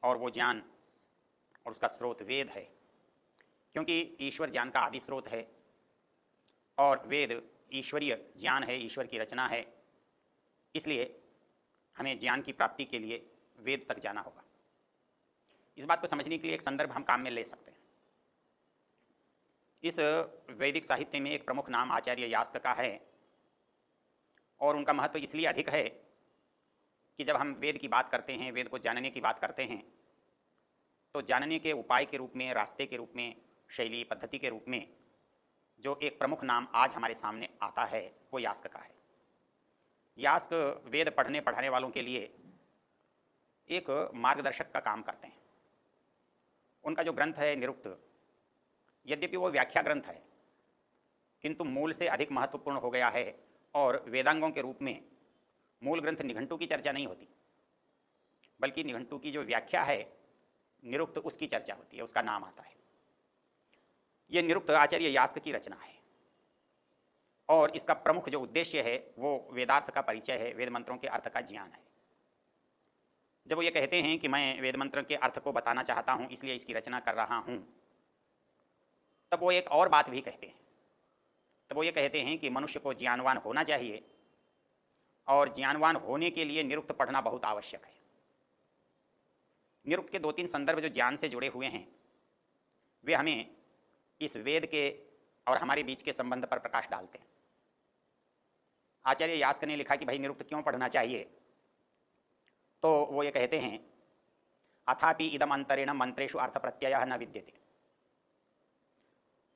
और वो ज्ञान और उसका स्रोत वेद है, क्योंकि ईश्वर ज्ञान का आदि स्रोत है और वेद ईश्वरीय ज्ञान है, ईश्वर की रचना है। इसलिए हमें ज्ञान की प्राप्ति के लिए वेद तक जाना होगा। इस बात को समझने के लिए एक संदर्भ हम काम में ले सकते हैं। इस वैदिक साहित्य में एक प्रमुख नाम आचार्य यास्क का है और उनका महत्व इसलिए अधिक है कि जब हम वेद की बात करते हैं, वेद को जानने की बात करते हैं, तो जानने के उपाय के रूप में, रास्ते के रूप में, शैली पद्धति के रूप में जो एक प्रमुख नाम आज हमारे सामने आता है वो यास्क का है। यास्क वेद पढ़ने पढ़ाने वालों के लिए एक मार्गदर्शक का काम करते हैं। उनका जो ग्रंथ है निरुक्त, यद्यपि वो व्याख्या ग्रंथ है किंतु मूल से अधिक महत्वपूर्ण हो गया है और वेदांगों के रूप में मूल ग्रंथ निघंटु की चर्चा नहीं होती, बल्कि निघंटु की जो व्याख्या है निरुक्त उसकी चर्चा होती है, उसका नाम आता है। ये निरुक्त आचार्य यास्क की रचना है और इसका प्रमुख जो उद्देश्य है वो वेदार्थ का परिचय है, वेद मंत्रों के अर्थ का ज्ञान है। जब वो ये कहते हैं कि मैं वेद मंत्र के अर्थ को बताना चाहता हूँ इसलिए इसकी रचना कर रहा हूँ, तब वो एक और बात भी कहते हैं। तब वो ये कहते हैं कि मनुष्य को ज्ञानवान होना चाहिए और ज्ञानवान होने के लिए निरुक्त पढ़ना बहुत आवश्यक है। निरुक्त के 2-3 संदर्भ जो ज्ञान से जुड़े हुए हैं वे हमें इस वेद के और हमारे बीच के संबंध पर प्रकाश डालते हैं। आचार्य यास्क ने लिखा कि भाई निरुक्त क्यों पढ़ना चाहिए, तो वो ये कहते हैं अथापि इदम अंतरेण मंत्रेषु अर्थ प्रत्यय न विद्यते।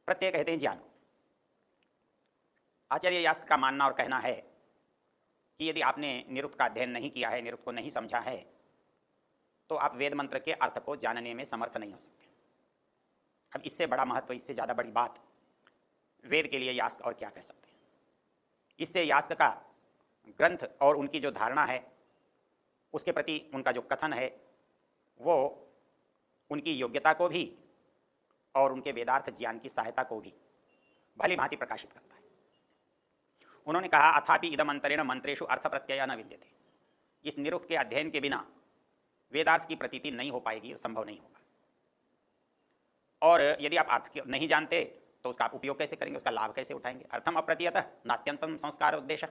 प्रत्यय कहते हैं ज्ञान। आचार्य यास्क का मानना और कहना है कि यदि आपने निरुक्त का अध्ययन नहीं किया है, निरुक्त को नहीं समझा है, तो आप वेद मंत्र के अर्थ को जानने में समर्थ नहीं हो सकते। अब इससे बड़ा महत्व, इससे ज़्यादा बड़ी बात वेद के लिए यास्क और क्या कह सकते हैं। इससे यास्क का ग्रंथ और उनकी जो धारणा है उसके प्रति उनका जो कथन है वो उनकी योग्यता को भी और उनके वेदार्थ ज्ञान की सहायता को भी भली भांति प्रकाशित करता है। उन्होंने कहा अथापि इदम अंतरेण मंत्रेषु अर्थ प्रत्यय न विद्यते। इस निरुक्त के अध्ययन के बिना वेदार्थ की प्रतीति नहीं हो पाएगी, संभव नहीं होगा। और यदि आप अर्थ नहीं जानते तो उसका आप उपयोग कैसे करेंगे, उसका लाभ कैसे उठाएंगे। अर्थम अप्रतीयतः नात्यंतम संस्कार उद्देश्य।